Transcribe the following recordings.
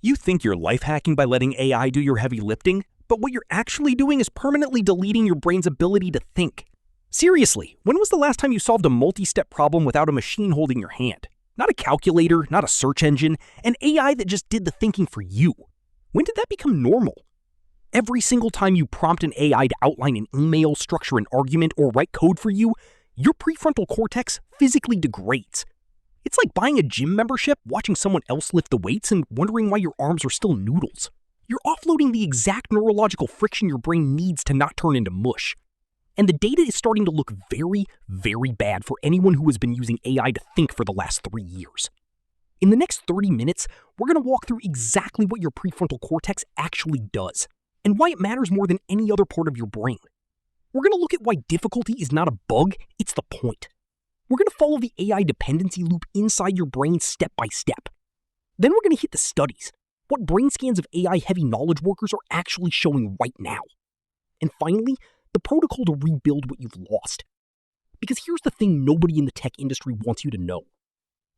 You think you're life hacking by letting AI do your heavy lifting, but what you're actually doing is permanently deleting your brain's ability to think. Seriously, when was the last time you solved a multi-step problem without a machine holding your hand? Not a calculator, not a search engine, an AI that just did the thinking for you. When did that become normal? Every single time you prompt an AI to outline an email, structure an argument, or write code for you, your prefrontal cortex physically degrades. It's like buying a gym membership, watching someone else lift the weights, and wondering why your arms are still noodles. You're offloading the exact neurological friction your brain needs to not turn into mush. And the data is starting to look very, very bad for anyone who has been using AI to think for the last 3 years. In the next 30 minutes, we're going to walk through exactly what your prefrontal cortex actually does, and why it matters more than any other part of your brain. We're going to look at why difficulty is not a bug, it's the point. We're going to follow the AI dependency loop inside your brain step by step. Then we're going to hit the studies, what brain scans of AI-heavy knowledge workers are actually showing right now. And finally, the protocol to rebuild what you've lost. Because here's the thing nobody in the tech industry wants you to know.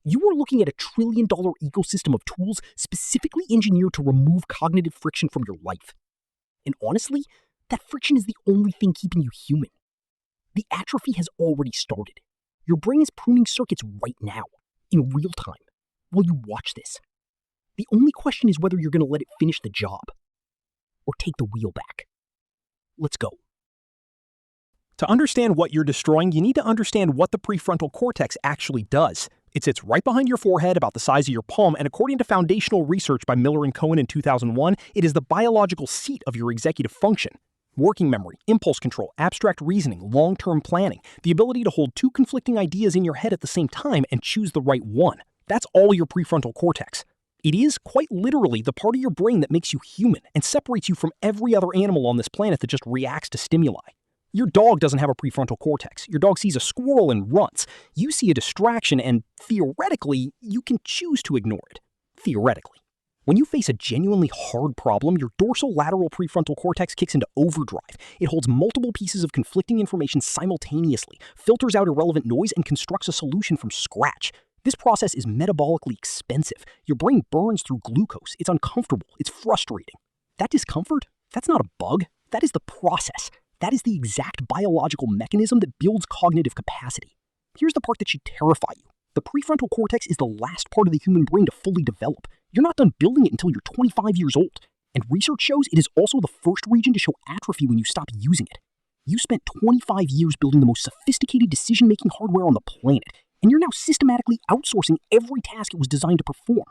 You are looking at a $1 trillion ecosystem of tools specifically engineered to remove cognitive friction from your life. And honestly, that friction is the only thing keeping you human. The atrophy has already started. Your brain is pruning circuits right now, in real time, while you watch this. The only question is whether you're going to let it finish the job, or take the wheel back. Let's go. To understand what you're destroying, you need to understand what the prefrontal cortex actually does. It sits right behind your forehead, about the size of your palm, and according to foundational research by Miller and Cohen in 2001, it is the biological seat of your executive function. Working memory, impulse control, abstract reasoning, long-term planning, the ability to hold two conflicting ideas in your head at the same time and choose the right one. That's all your prefrontal cortex. It is, quite literally, the part of your brain that makes you human and separates you from every other animal on this planet that just reacts to stimuli. Your dog doesn't have a prefrontal cortex. Your dog sees a squirrel and runs. You see a distraction and, theoretically, you can choose to ignore it. Theoretically. When you face a genuinely hard problem, your dorsolateral prefrontal cortex kicks into overdrive. It holds multiple pieces of conflicting information simultaneously, filters out irrelevant noise, and constructs a solution from scratch. This process is metabolically expensive. Your brain burns through glucose. It's uncomfortable. It's frustrating. That discomfort, that's not a bug. That is the process. That is the exact biological mechanism that builds cognitive capacity. Here's the part that should terrify you. The prefrontal cortex is the last part of the human brain to fully develop. You're not done building it until you're 25 years old. And research shows it is also the first region to show atrophy when you stop using it. You spent 25 years building the most sophisticated decision-making hardware on the planet, and you're now systematically outsourcing every task it was designed to perform.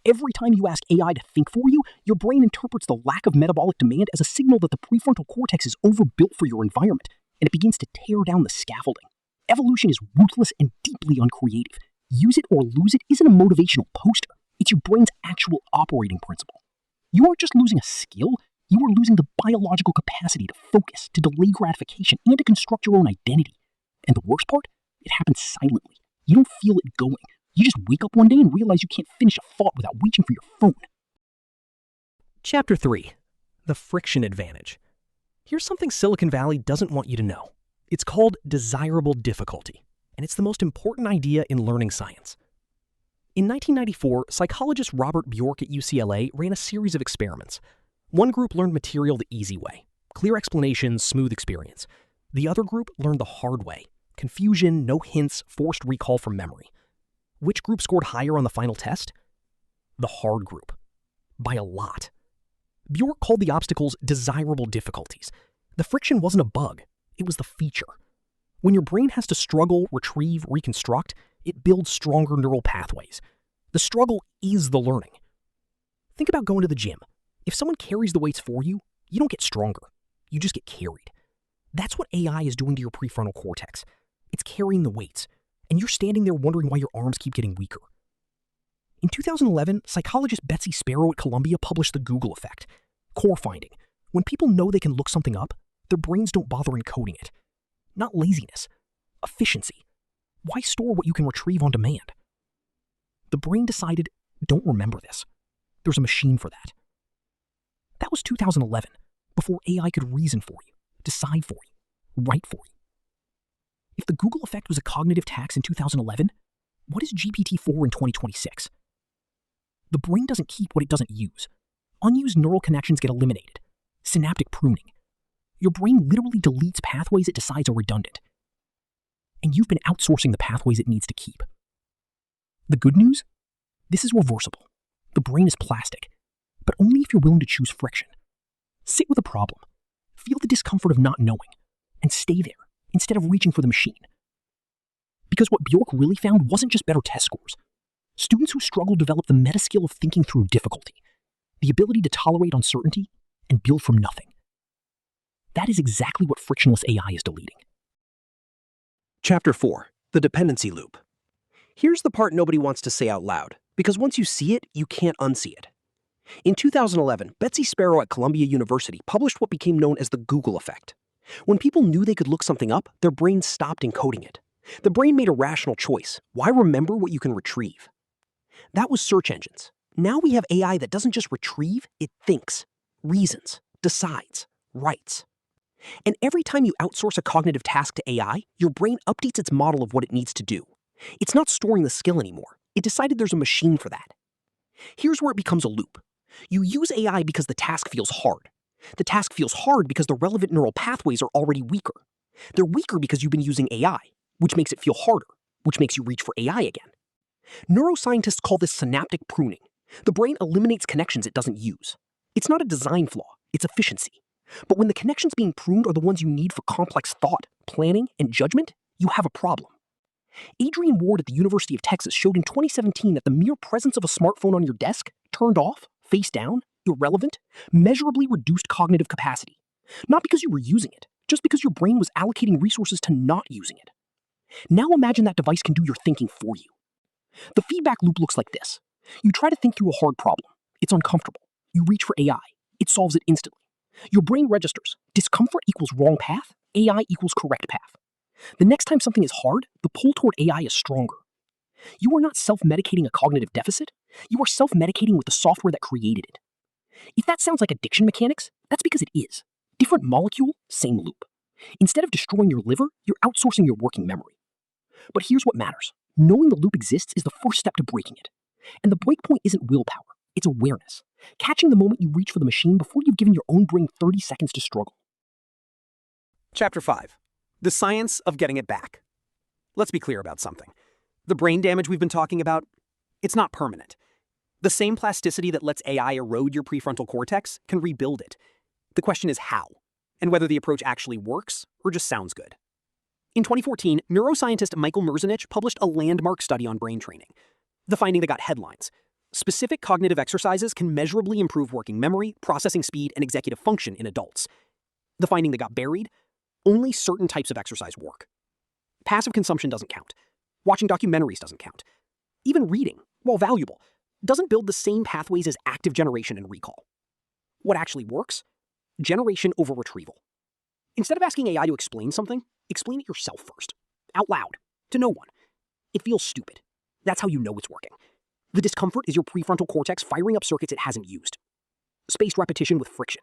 Every time you ask AI to think for you, your brain interprets the lack of metabolic demand as a signal that the prefrontal cortex is overbuilt for your environment, and it begins to tear down the scaffolding. Evolution is ruthless and deeply uncreative. Use it or lose it isn't a motivational poster. It's your brain's actual operating principle. You aren't just losing a skill, you are losing the biological capacity to focus, to delay gratification, and to construct your own identity. And the worst part? It happens silently. You don't feel it going. You just wake up one day and realize you can't finish a thought without reaching for your phone. Chapter 3. The Friction Advantage. Here's something Silicon Valley doesn't want you to know. It's called desirable difficulty, and it's the most important idea in learning science. In 1994, psychologist Robert Bjork at UCLA ran a series of experiments. One group learned material the easy way, clear explanations, smooth experience. The other group learned the hard way, confusion, no hints, forced recall from memory. Which group scored higher on the final test? The hard group. By a lot. Bjork called the obstacles desirable difficulties. The friction wasn't a bug, it was the feature. When your brain has to struggle, retrieve, reconstruct, it builds stronger neural pathways. The struggle is the learning. Think about going to the gym. If someone carries the weights for you, you don't get stronger. You just get carried. That's what AI is doing to your prefrontal cortex. It's carrying the weights, and you're standing there wondering why your arms keep getting weaker. In 2011, psychologist Betsy Sparrow at Columbia published the Google effect. Core finding: when people know they can look something up, their brains don't bother encoding it. Not laziness, efficiency. Why store what you can retrieve on demand? The brain decided, don't remember this. There's a machine for that. That was 2011, before AI could reason for you, decide for you, write for you. If the Google effect was a cognitive tax in 2011, what is GPT-4 in 2026? The brain doesn't keep what it doesn't use. Unused neural connections get eliminated. Synaptic pruning. Your brain literally deletes pathways it decides are redundant. And you've been outsourcing the pathways it needs to keep. The good news? This is reversible. The brain is plastic, but only if you're willing to choose friction. Sit with a problem, feel the discomfort of not knowing, and stay there instead of reaching for the machine. Because what Bjork really found wasn't just better test scores. Students who struggled developed the meta skill of thinking through difficulty, the ability to tolerate uncertainty and build from nothing. That is exactly what frictionless AI is deleting. Chapter 4. The Dependency Loop. Here's the part nobody wants to say out loud, because once you see it, you can't unsee it. In 2011, Betsy Sparrow at Columbia University published what became known as the Google effect. When people knew they could look something up, their brains stopped encoding it. The brain made a rational choice. Why remember what you can retrieve? That was search engines. Now we have AI that doesn't just retrieve, it thinks, reasons, decides, writes. And every time you outsource a cognitive task to AI, your brain updates its model of what it needs to do. It's not storing the skill anymore. It decided there's a machine for that. Here's where it becomes a loop. You use AI because the task feels hard. The task feels hard because the relevant neural pathways are already weaker. They're weaker because you've been using AI, which makes it feel harder, which makes you reach for AI again. Neuroscientists call this synaptic pruning. The brain eliminates connections it doesn't use. It's not a design flaw, it's efficiency. But when the connections being pruned are the ones you need for complex thought, planning, and judgment, you have a problem. Adrian Ward at the University of Texas showed in 2017 that the mere presence of a smartphone on your desk, turned off, face down, irrelevant, measurably reduced cognitive capacity. Not because you were using it, just because your brain was allocating resources to not using it. Now imagine that device can do your thinking for you. The feedback loop looks like this. You try to think through a hard problem. It's uncomfortable. You reach for AI. It solves it instantly. Your brain registers. Discomfort equals wrong path. AI equals correct path. The next time something is hard, the pull toward AI is stronger. You are not self-medicating a cognitive deficit. You are self-medicating with the software that created it. If that sounds like addiction mechanics, that's because it is. Different molecule, same loop. Instead of destroying your liver, you're outsourcing your working memory. But here's what matters. Knowing the loop exists is the first step to breaking it. And the breakpoint isn't willpower, it's awareness. Catching the moment you reach for the machine before you've given your own brain 30 seconds to struggle. Chapter 5. The Science of Getting It Back. Let's be clear about something. The brain damage we've been talking about, it's not permanent. The same plasticity that lets AI erode your prefrontal cortex can rebuild it. The question is how, and whether the approach actually works or just sounds good. In 2014, neuroscientist Michael Merzenich published a landmark study on brain training. The finding that got headlines. Specific cognitive exercises can measurably improve working memory, processing speed, and executive function in adults. The finding that got buried. Only certain types of exercise work. Passive consumption doesn't count. Watching documentaries doesn't count. Even reading, while valuable, doesn't build the same pathways as active generation and recall. What actually works? Generation over retrieval. Instead of asking AI to explain something, explain it yourself first. Out loud. To no one. It feels stupid. That's how you know it's working. The discomfort is your prefrontal cortex firing up circuits it hasn't used. Spaced repetition with friction.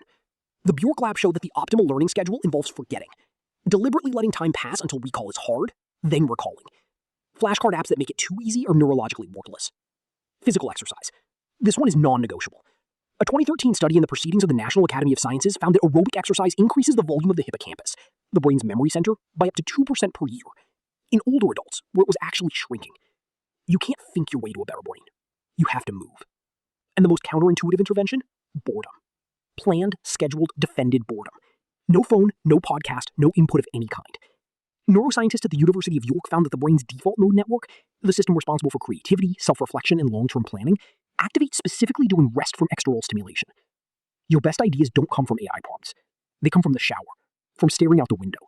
The Bjork lab showed that the optimal learning schedule involves forgetting. Deliberately letting time pass until recall is hard, then recalling. Flashcard apps that make it too easy are neurologically worthless. Physical exercise. This one is non-negotiable. A 2013 study in the Proceedings of the National Academy of Sciences found that aerobic exercise increases the volume of the hippocampus, the brain's memory center, by up to 2% per year. In older adults, where it was actually shrinking. You can't think your way to a better brain. You have to move. And the most counterintuitive intervention? Boredom. Planned, scheduled, defended boredom. No phone, no podcast, no input of any kind. Neuroscientists at the University of York found that the brain's default mode network, the system responsible for creativity, self-reflection, and long-term planning, activates specifically during rest from external stimulation. Your best ideas don't come from AI prompts. They come from the shower, from staring out the window,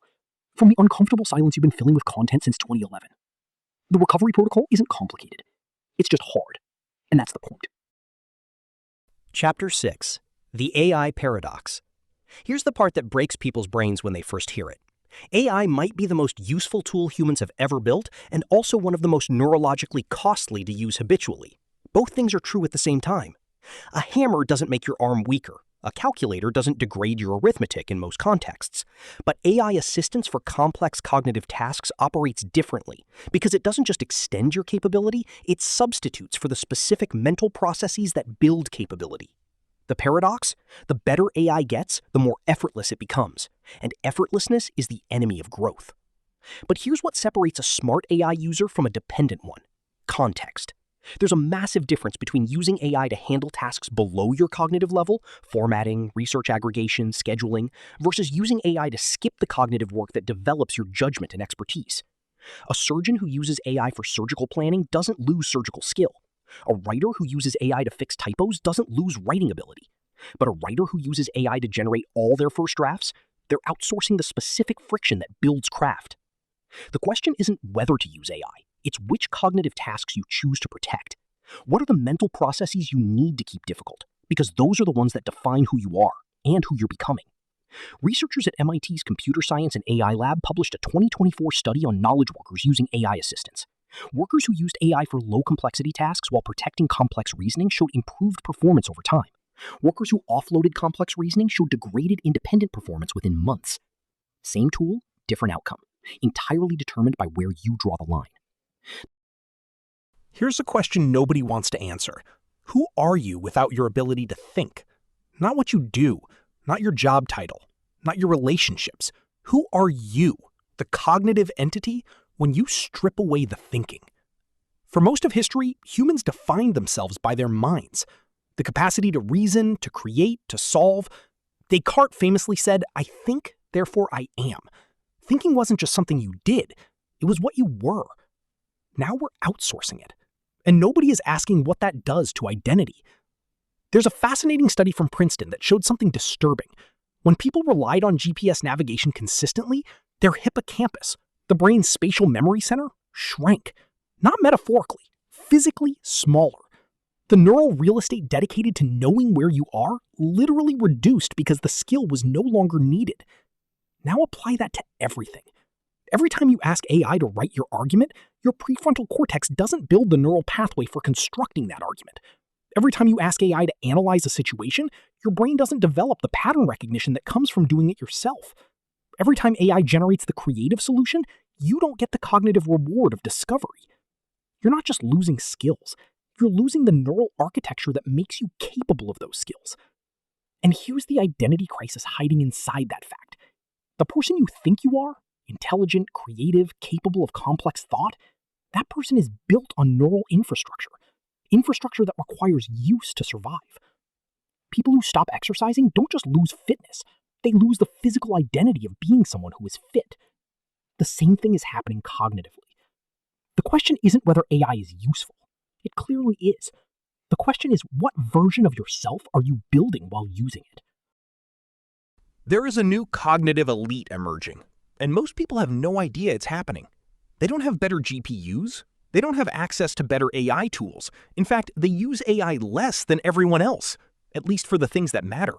from the uncomfortable silence you've been filling with content since 2011. The recovery protocol isn't complicated. It's just hard. And that's the point. Chapter 6. The AI Paradox. Here's the part that breaks people's brains when they first hear it. AI might be the most useful tool humans have ever built, and also one of the most neurologically costly to use habitually. Both things are true at the same time. A hammer doesn't make your arm weaker. A calculator doesn't degrade your arithmetic in most contexts. But AI assistance for complex cognitive tasks operates differently because it doesn't just extend your capability, it substitutes for the specific mental processes that build capability. The paradox? The better AI gets, the more effortless it becomes. And effortlessness is the enemy of growth. But here's what separates a smart AI user from a dependent one: context. There's a massive difference between using AI to handle tasks below your cognitive level, formatting, research aggregation, scheduling, versus using AI to skip the cognitive work that develops your judgment and expertise. A surgeon who uses AI for surgical planning doesn't lose surgical skill. A writer who uses AI to fix typos doesn't lose writing ability. But a writer who uses AI to generate all their first drafts, they're outsourcing the specific friction that builds craft. The question isn't whether to use AI. It's which cognitive tasks you choose to protect. What are the mental processes you need to keep difficult? Because those are the ones that define who you are and who you're becoming. Researchers at MIT's Computer Science and AI Lab published a 2024 study on knowledge workers using AI assistants. Workers who used AI for low-complexity tasks while protecting complex reasoning showed improved performance over time. Workers who offloaded complex reasoning showed degraded independent performance within months. Same tool, different outcome, entirely determined by where you draw the line. Here's a question nobody wants to answer. Who are you without your ability to think? Not what you do, not your job title, not your relationships. Who are you, the cognitive entity, when you strip away the thinking? For most of history, humans defined themselves by their minds. The capacity to reason, to create, to solve. Descartes famously said, "I think, therefore I am." Thinking wasn't just something you did, it was what you were. Now we're outsourcing it. And nobody is asking what that does to identity. There's a fascinating study from Princeton that showed something disturbing. When people relied on GPS navigation consistently, their hippocampus, the brain's spatial memory center, shrank. Not metaphorically, physically smaller. The neural real estate dedicated to knowing where you are literally reduced because the skill was no longer needed. Now apply that to everything. Every time you ask AI to write your argument, your prefrontal cortex doesn't build the neural pathway for constructing that argument. Every time you ask AI to analyze a situation, your brain doesn't develop the pattern recognition that comes from doing it yourself. Every time AI generates the creative solution, you don't get the cognitive reward of discovery. You're not just losing skills, you're losing the neural architecture that makes you capable of those skills. And here's the identity crisis hiding inside that fact. The person you think you are, intelligent, creative, capable of complex thought, that person is built on neural infrastructure that requires use to survive. People who stop exercising don't just lose fitness, they lose the physical identity of being someone who is fit. The same thing is happening cognitively. The question isn't whether AI is useful. It clearly is. The question is, what version of yourself are you building while using it? There is a new cognitive elite emerging, and most people have no idea it's happening. They don't have better GPUs. They don't have access to better AI tools. In fact, they use AI less than everyone else, at least for the things that matter.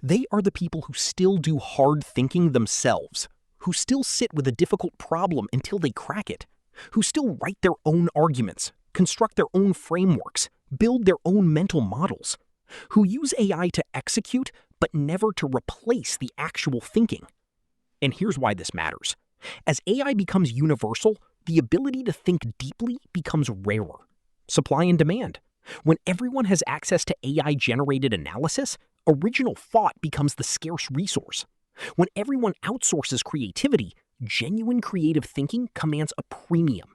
They are the people who still do hard thinking themselves, who still sit with a difficult problem until they crack it, who still write their own arguments, construct their own frameworks, build their own mental models, who use AI to execute but never to replace the actual thinking. And here's why this matters. As AI becomes universal, the ability to think deeply becomes rarer. Supply and demand. When everyone has access to AI-generated analysis, original thought becomes the scarce resource. When everyone outsources creativity, genuine creative thinking commands a premium.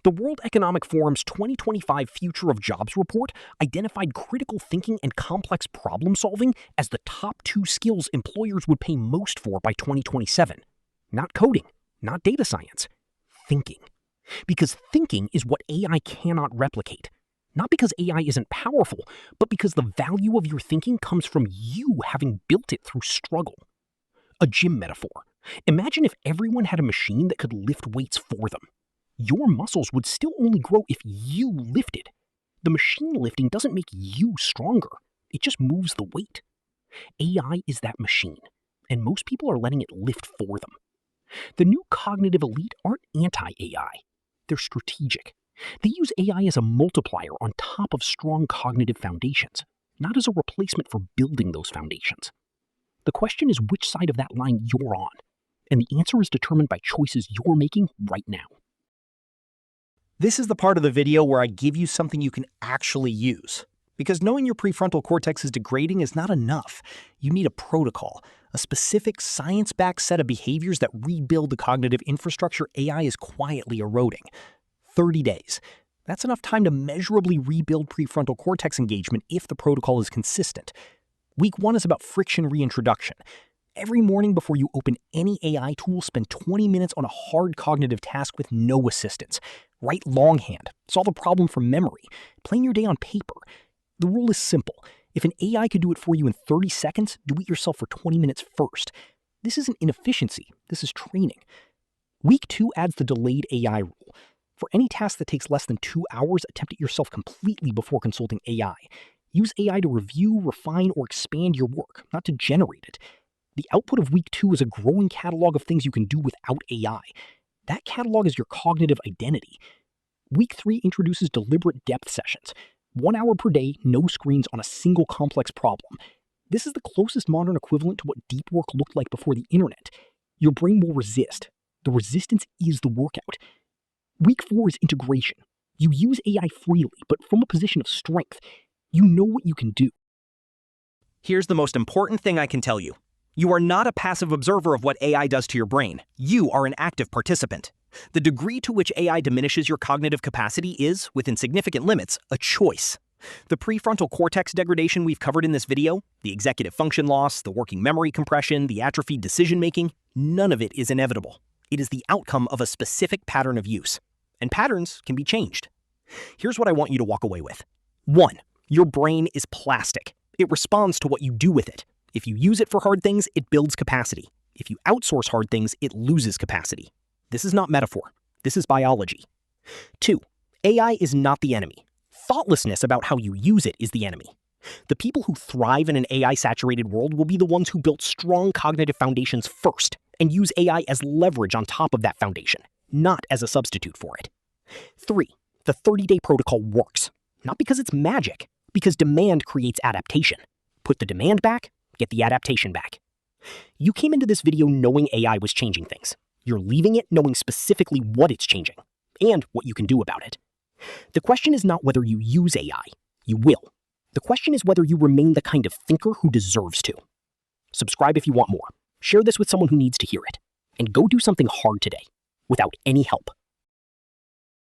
The World Economic Forum's 2025 Future of Jobs report identified critical thinking and complex problem solving as the top two skills employers would pay most for by 2027. Not coding, not data science, thinking. Because thinking is what AI cannot replicate. Not because AI isn't powerful, but because the value of your thinking comes from you having built it through struggle. A gym metaphor. Imagine if everyone had a machine that could lift weights for them. Your muscles would still only grow if you lifted. The machine lifting doesn't make you stronger. It just moves the weight. AI is that machine, and most people are letting it lift for them. The new cognitive elite aren't anti-AI. They're strategic. They use AI as a multiplier on top of strong cognitive foundations, not as a replacement for building those foundations. The question is which side of that line you're on, and the answer is determined by choices you're making right now. This is the part of the video where I give you something you can actually use. Because knowing your prefrontal cortex is degrading is not enough. You need a protocol, a specific science-backed set of behaviors that rebuild the cognitive infrastructure AI is quietly eroding. 30 days. That's enough time to measurably rebuild prefrontal cortex engagement if the protocol is consistent. Week 1 is about friction reintroduction. Every morning before you open any AI tool, spend 20 minutes on a hard cognitive task with no assistance. Write longhand, solve a problem from memory, plan your day on paper. The rule is simple. If an AI could do it for you in 30 seconds, do it yourself for 20 minutes first. This isn't inefficiency, this is training. Week 2 adds the delayed AI rule. For any task that takes less than 2 hours, attempt it yourself completely before consulting AI. Use AI to review, refine, or expand your work, not to generate it. The output of Week 2 is a growing catalog of things you can do without AI. That catalog is your cognitive identity. Week 3 introduces deliberate depth sessions. 1 hour per day, no screens on a single complex problem. This is the closest modern equivalent to what deep work looked like before the internet. Your brain will resist. The resistance is the workout. Week 4 is integration. You use AI freely, but from a position of strength. You know what you can do. Here's the most important thing I can tell you. You are not a passive observer of what AI does to your brain. You are an active participant. The degree to which AI diminishes your cognitive capacity is, within significant limits, a choice. The prefrontal cortex degradation we've covered in this video, the executive function loss, the working memory compression, the atrophied decision-making, none of it is inevitable. It is the outcome of a specific pattern of use. And patterns can be changed. Here's what I want you to walk away with. 1. Your brain is plastic. It responds to what you do with it. If you use it for hard things, it builds capacity. If you outsource hard things, it loses capacity. This is not metaphor. This is biology. 2. AI is not the enemy. Thoughtlessness about how you use it is the enemy. The people who thrive in an AI-saturated world will be the ones who built strong cognitive foundations first and use AI as leverage on top of that foundation, not as a substitute for it. 3. The 30-day protocol works. Not because it's magic, because demand creates adaptation. Put the demand back, get the adaptation back. You came into this video knowing AI was changing things. You're leaving it knowing specifically what it's changing, and what you can do about it. The question is not whether you use AI. You will. The question is whether you remain the kind of thinker who deserves to. Subscribe if you want more. Share this with someone who needs to hear it. And go do something hard today, without any help.